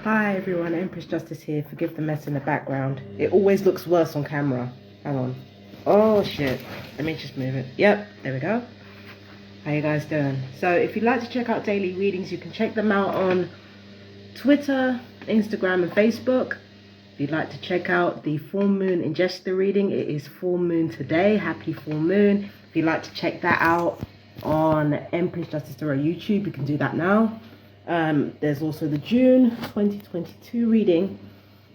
Hi everyone, Empress Justice here. Forgive the mess in the background. It always looks worse on camera. Hang on. Oh shit. Let me just move it. Yep, there we go. How you guys doing? So if you'd like to check out daily readings, you can check them out on Twitter, Instagram and Facebook. If you'd like to check out the full moon ingesta reading, it is full moon today. Happy full moon. If you'd like to check that out on Empress Justice Tarot YouTube, you can do that now. There's also the June 2022 reading.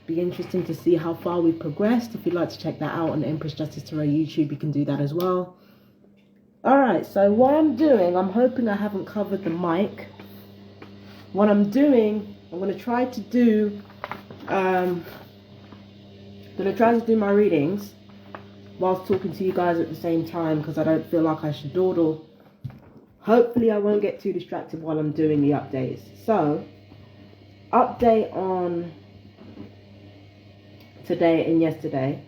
Be interesting to see how far we've progressed. If you'd like to check that out on Empress Justice Tarot YouTube, you can do that as well. Alright, so what I'm doing, I'm hoping I haven't covered the mic. What I'm doing, I'm going to try to do my readings whilst talking to you guys at the same time, because I don't feel like I should dawdle. Hopefully I won't get too distracted while I'm doing the updates. So, update on today and yesterday.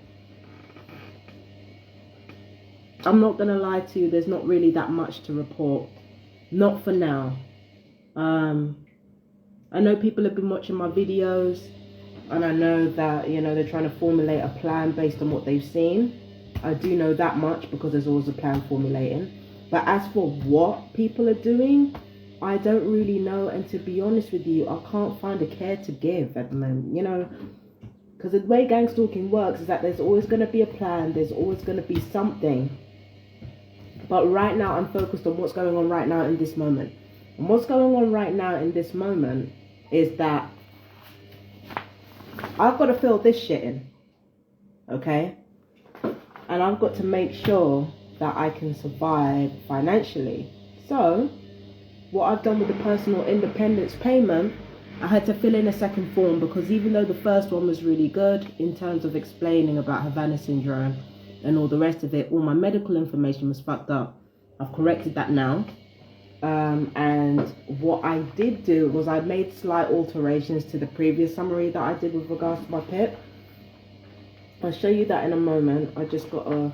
I'm not going to lie to you, there's not really that much to report. Not for now. I know people have been watching my videos, and I know that, you know, they're trying to formulate a plan based on what they've seen. I do know that much because there's always a plan formulating. But as for what people are doing, I don't really know. And to be honest with you, I can't find a care to give at the moment, you know. Because the way gang stalking works is that there's always going to be a plan. There's always going to be something. But right now, I'm focused on what's going on right now in this moment. And what's going on right now in this moment is that I've got to fill this shit in. Okay? And I've got to make sure that I can survive financially. So, what I've done with the personal independence payment, I had to fill in a second form, because even though the first one was really good in terms of explaining about Havana syndrome and all the rest of it, all my medical information was fucked up. I've corrected that now. And what I did do was I made slight alterations to the previous summary that I did with regards to my PIP. I'll show you that in a moment. I just got to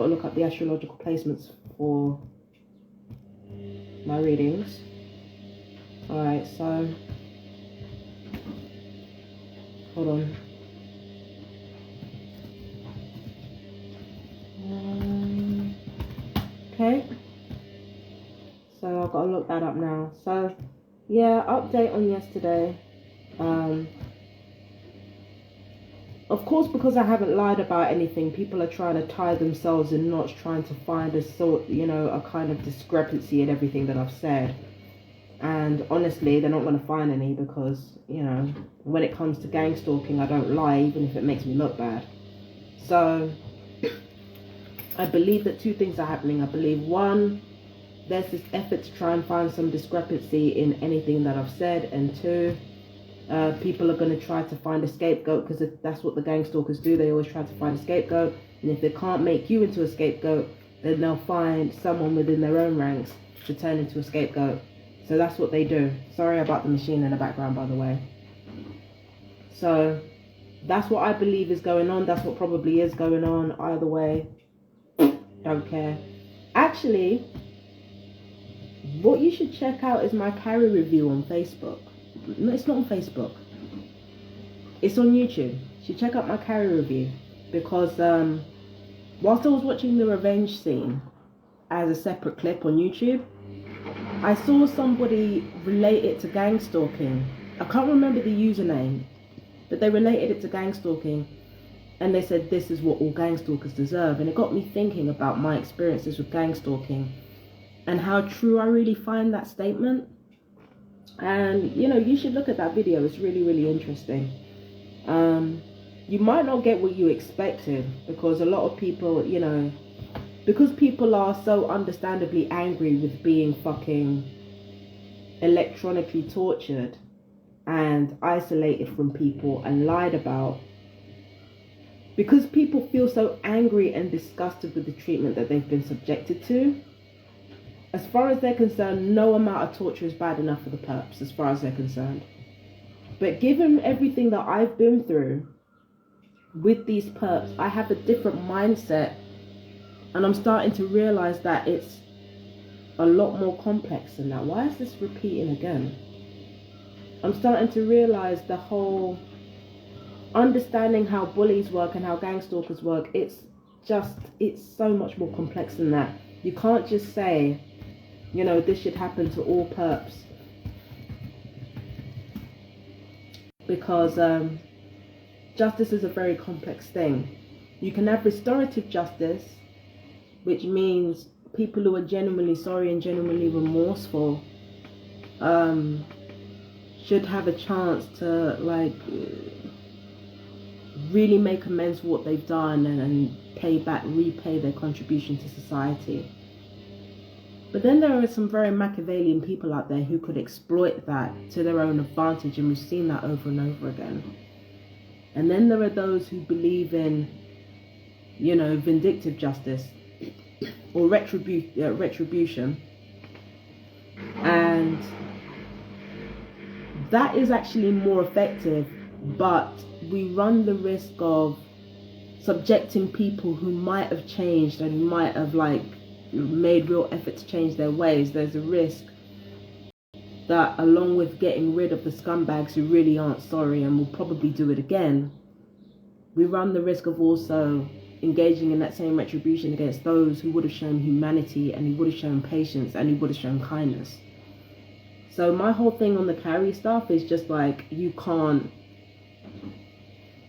look up the astrological placements for my readings. Alright, so hold on. Okay. So I've got to look that up now. So yeah, update on yesterday. Of course, because I haven't lied about anything, people are trying to tie themselves in knots, trying to find a sort, you know, a kind of discrepancy in everything that I've said. And honestly, they're not going to find any, because, you know, when it comes to gang stalking, I don't lie, even if it makes me look bad. So, I believe that two things are happening. I believe, one, there's this effort to try and find some discrepancy in anything that I've said, and two, people are going to try to find a scapegoat, because that's what the gang stalkers do. They always try to find a scapegoat, and if they can't make you into a scapegoat, then they'll find someone within their own ranks to turn into a scapegoat. So that's what they do. Sorry about the machine in the background, by the way. So that's what I believe is going on. That's what probably is going on. Either way, don't care. Actually, what you should check out is my carry review on Facebook. No, it's not on Facebook. It's on YouTube. You should check out my carry review, because whilst I was watching the revenge scene as a separate clip on YouTube, I saw somebody relate it to gang stalking. I can't remember the username, but they related it to gang stalking, and they said this is what all gang stalkers deserve. And it got me thinking about my experiences with gang stalking and how true I really find that statement. And, you know, you should look at that video. It's really, really interesting. You might not get what you expected, because a lot of people, you know, because people are so understandably angry with being fucking electronically tortured and isolated from people and lied about, because people feel so angry and disgusted with the treatment that they've been subjected to, as far as they're concerned, no amount of torture is bad enough for the perps, as far as they're concerned. But given everything that I've been through with these perps, I have a different mindset, and I'm starting to realize that it's a lot more complex than that. Why is this repeating again? I'm starting to realize the whole understanding how bullies work and how gang stalkers work. It's so much more complex than that. You can't just say, you know, this should happen to all perps, because justice is a very complex thing. You can have restorative justice, which means people who are genuinely sorry and genuinely remorseful should have a chance to, like, really make amends for what they've done and repay their contribution to society. But then there are some very Machiavellian people out there who could exploit that to their own advantage, and we've seen that over and over again. And then there are those who believe in, you know, vindictive justice or retribution, and that is actually more effective, but we run the risk of subjecting people who might have changed and who might have, like, made real effort to change their ways. There's a risk that, along with getting rid of the scumbags who really aren't sorry and will probably do it again, we run the risk of also engaging in that same retribution against those who would have shown humanity and who would have shown patience and who would have shown kindness. So my whole thing on the carry stuff is just like, you can't,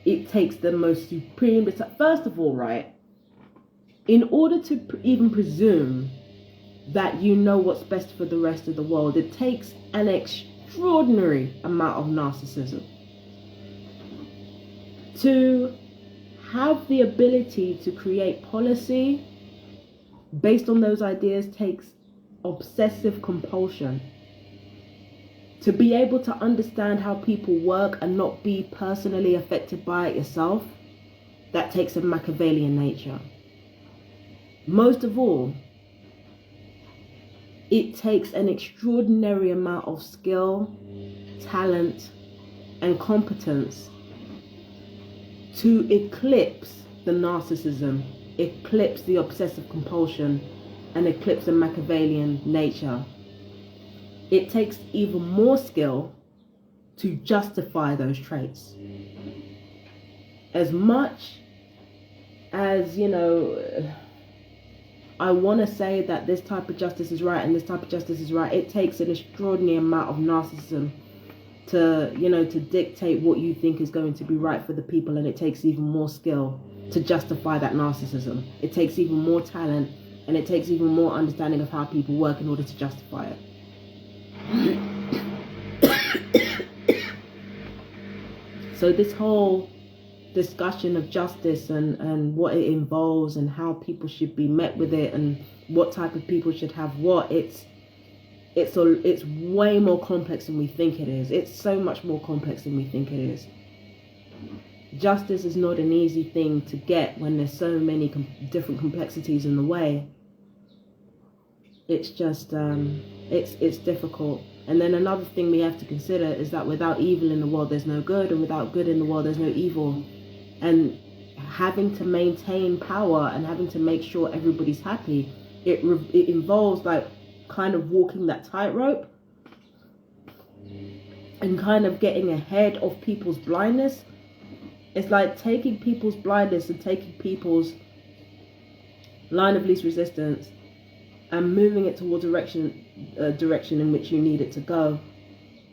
it takes the most supreme, first of all, right, in order to even presume that you know what's best for the rest of the world, it takes an extraordinary amount of narcissism. To have the ability to create policy based on those ideas takes obsessive compulsion. To be able to understand how people work and not be personally affected by it yourself, that takes a Machiavellian nature. Most of all, it takes an extraordinary amount of skill, talent, and competence to eclipse the narcissism, eclipse the obsessive compulsion, and eclipse the Machiavellian nature. It takes even more skill to justify those traits. As much as, you know, I want to say that this type of justice is right and this type of justice is right, it takes an extraordinary amount of narcissism to, you know, to dictate what you think is going to be right for the people, and it takes even more skill to justify that narcissism. It takes even more talent, and it takes even more understanding of how people work in order to justify it. So this whole discussion of justice and what it involves and how people should be met with it and what type of people should have what, it's way more complex than we think it is. It's so much more complex than we think it is. Justice is not an easy thing to get when there's so many different complexities in the way. It's just it's difficult. And then another thing we have to consider is that without evil in the world there's no good, and without good in the world there's no evil. And having to maintain power and having to make sure everybody's happy, it involves, like, kind of walking that tightrope and kind of getting ahead of people's blindness. It's like taking people's blindness and taking people's line of least resistance and moving it towards direction in which you need it to go.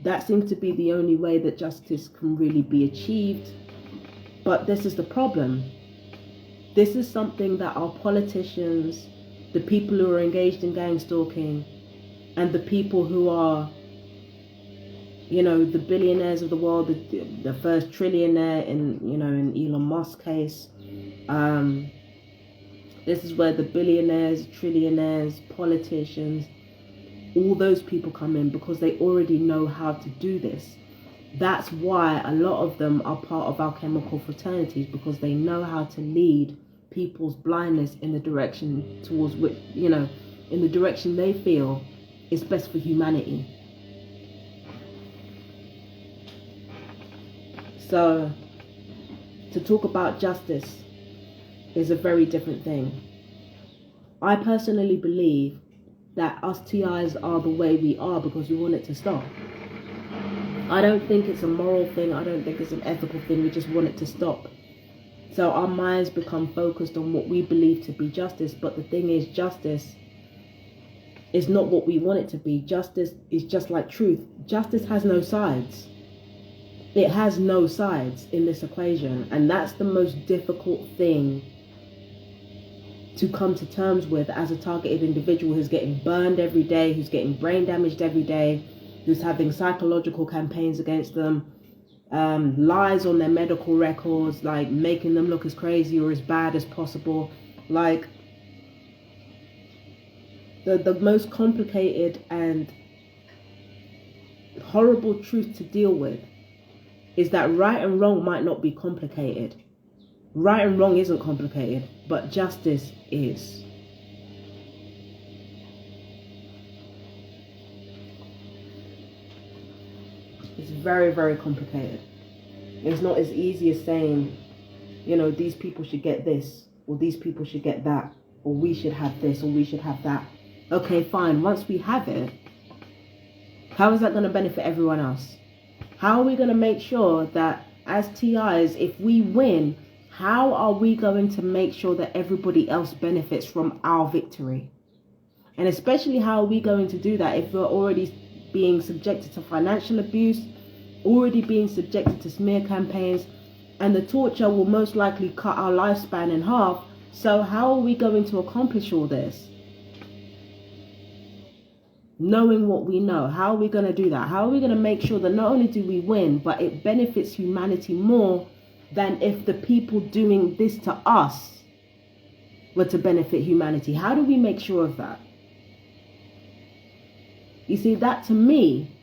That seems to be the only way that justice can really be achieved. But this is the problem. This is something that our politicians, the people who are engaged in gang stalking, and the people who are, you know, the billionaires of the world, the first trillionaire in Elon Musk's case. This is where the billionaires, trillionaires, politicians, all those people come in, because they already know how to do this. That's why a lot of them are part of alchemical fraternities, because they know how to lead people's blindness in the direction towards which, you know, in the direction they feel is best for humanity. So, to talk about justice is a very different thing. I personally believe that us TIs are the way we are because we want it to stop. I don't think it's a moral thing. I don't think it's an ethical thing. We just want it to stop. So our minds become focused on what we believe to be justice. But the thing is, justice is not what we want it to be. Justice is just like truth. Justice has no sides. It has no sides in this equation. And that's the most difficult thing to come to terms with as a targeted individual who's getting burned every day, who's getting brain damaged every day, who's having psychological campaigns against them, lies on their medical records, like making them look as crazy or as bad as possible. Like the most complicated and horrible truth to deal with is that right and wrong might not be complicated. Right and wrong isn't complicated, but justice is. It's very, very complicated. It's not as easy as saying, you know, these people should get this, or these people should get that, or we should have this, or we should have that. Okay, fine. Once we have it, how is that going to benefit everyone else? How are we going to make sure that as TIs, if we win, how are we going to make sure that everybody else benefits from our victory? And especially, how are we going to do that if we're already being subjected to financial abuse, already being subjected to smear campaigns, and the torture will most likely cut our lifespan in half? So how are we going to accomplish all this? Knowing what we know, how are we going to do that? How are we going to make sure that not only do we win, but it benefits humanity more than if the people doing this to us were to benefit humanity? How do we make sure of that? You see, that to me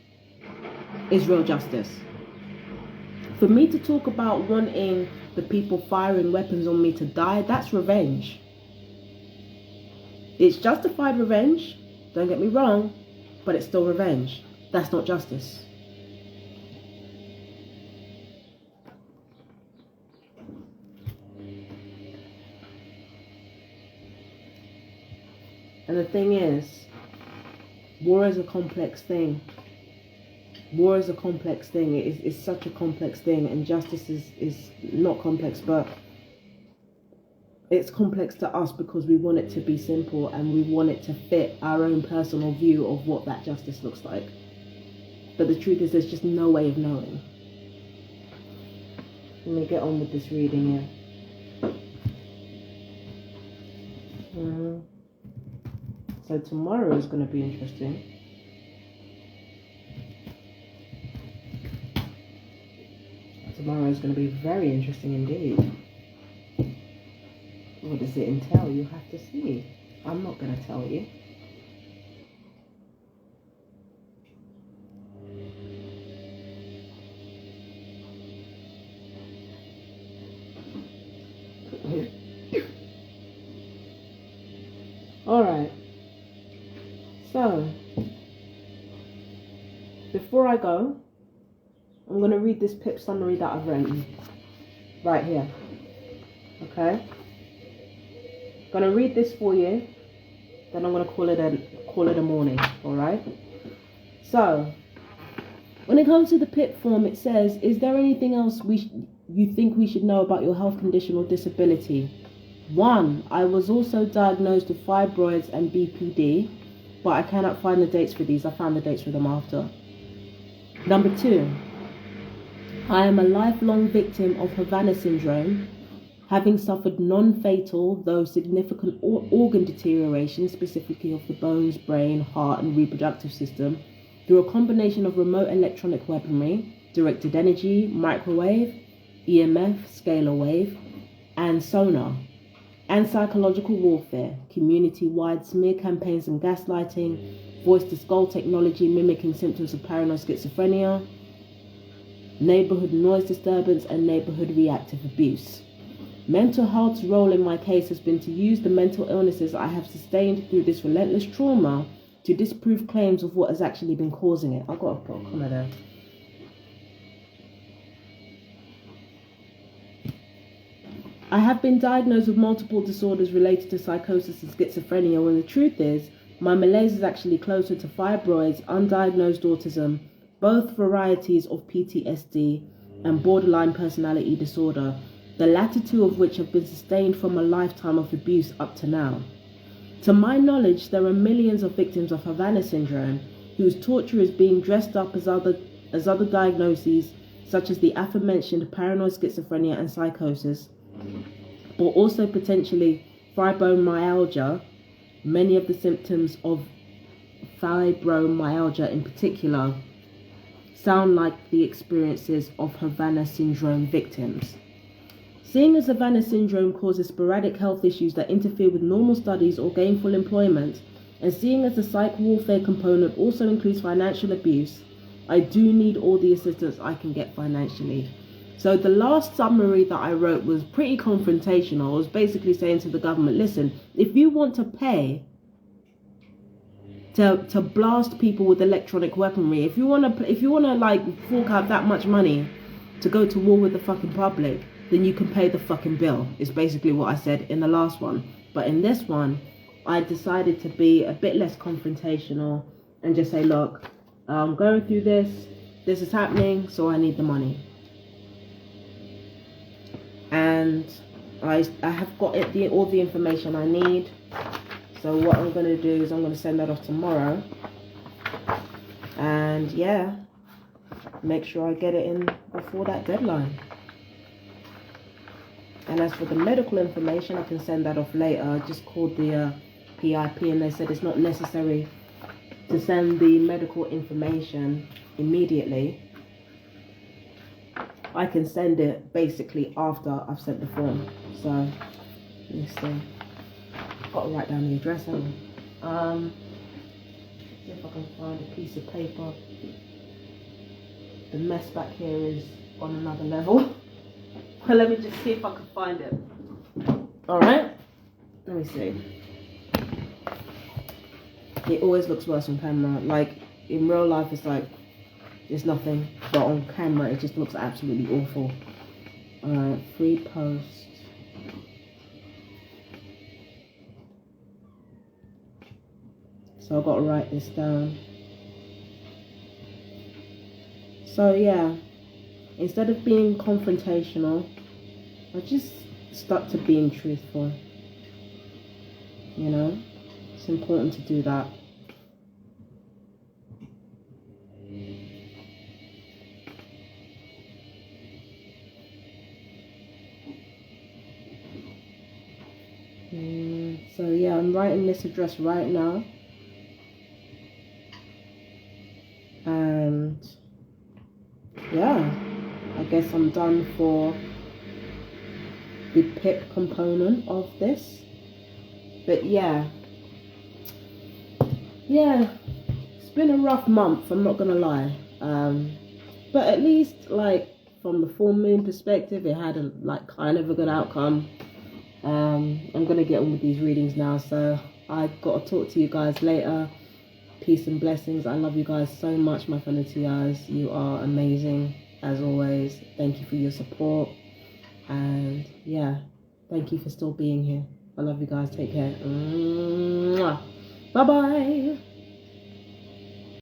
is real justice. For me to talk about wanting the people firing weapons on me to die, that's revenge. It's justified revenge, don't get me wrong, but it's still revenge. That's not justice. And the thing is, war is a complex thing. War is a complex thing. It's such a complex thing, and justice is not complex, but it's complex to us because we want it to be simple and we want it to fit our own personal view of what that justice looks like. But the truth is, there's just no way of knowing. Let me get on with this reading here. So tomorrow is going to be interesting. Tomorrow is going to be very interesting indeed. What does it entail? You have to see. I'm not going to tell you. All right. So, before I go, I'm going to read this PIP summary that I've written right here. Okay? Going to read this for you, then I'm going to call it a morning. All right? So, when it comes to the PIP form, it says, is there anything else you think we should know about your health condition or disability? 1, I was also diagnosed with fibroids and BPD, but I cannot find the dates for these. I found the dates for them after. Number 2, I am a lifelong victim of Havana syndrome, having suffered non-fatal, though significant organ deterioration, specifically of the bones, brain, heart, and reproductive system, through a combination of remote electronic weaponry, directed energy, microwave, EMF, scalar wave, and sonar, and psychological warfare, community-wide smear campaigns and gaslighting, voice-to-skull technology mimicking symptoms of paranoid schizophrenia, neighborhood noise disturbance, and neighborhood reactive abuse. Mental health's role in my case has been to use the mental illnesses I have sustained through this relentless trauma to disprove claims of what has actually been causing it. I've got to put a comma there. I have been diagnosed with multiple disorders related to psychosis and schizophrenia, when the truth is, my malaise is actually closer to fibroids, undiagnosed autism, both varieties of PTSD and borderline personality disorder, the latter two of which have been sustained from a lifetime of abuse up to now. To my knowledge, there are millions of victims of Havana syndrome whose torture is being dressed up as other diagnoses, such as the aforementioned paranoid schizophrenia and psychosis, but also potentially fibromyalgia. Many of the symptoms of fibromyalgia in particular sound like the experiences of Havana syndrome victims. Seeing as Havana syndrome causes sporadic health issues that interfere with normal studies or gainful employment, and seeing as the psych warfare component also includes financial abuse, I do need all the assistance I can get financially. So the last summary that I wrote was pretty confrontational. I was basically saying to the government, listen, if you want to pay to blast people with electronic weaponry, if you wanna like fork out that much money to go to war with the fucking public, then you can pay the fucking bill, is basically what I said in the last one. But in this one, I decided to be a bit less confrontational and just say, look, I'm going through this is happening, so I need the money. And I have got all the information I need. So what I'm going to do is I'm going to send that off tomorrow. And yeah, make sure I get it in before that deadline. And as for the medical information, I can send that off later. I just called the PIP and they said it's not necessary to send the medical information immediately. I can send it basically after I've sent the form. So, let me see. Got to write down the address. See if I can find a piece of paper. The mess back here is on another level. Well, let me just see if I can find it. Alright? Let me see. It always looks worse on camera. Like, in real life, it's like, it's nothing. But on camera, it just looks absolutely awful. Alright, free post. So I've got to write this down. So, yeah. Instead of being confrontational, I just stuck to being truthful. You know, it's important to do that. So yeah, I'm writing this address right now. And yeah, I guess I'm done for the PIP component of this. But yeah, it's been a rough month, I'm not gonna lie. But at least, like, from the full moon perspective, it had a kind of a good outcome. I'm gonna get on with these readings now, so I've got to talk to you guys later. Peace and blessings. I love you guys so much, my fellow TIs. You are amazing as always. Thank you for your support, and yeah, thank you for still being here. I love you guys. Take care. Bye bye.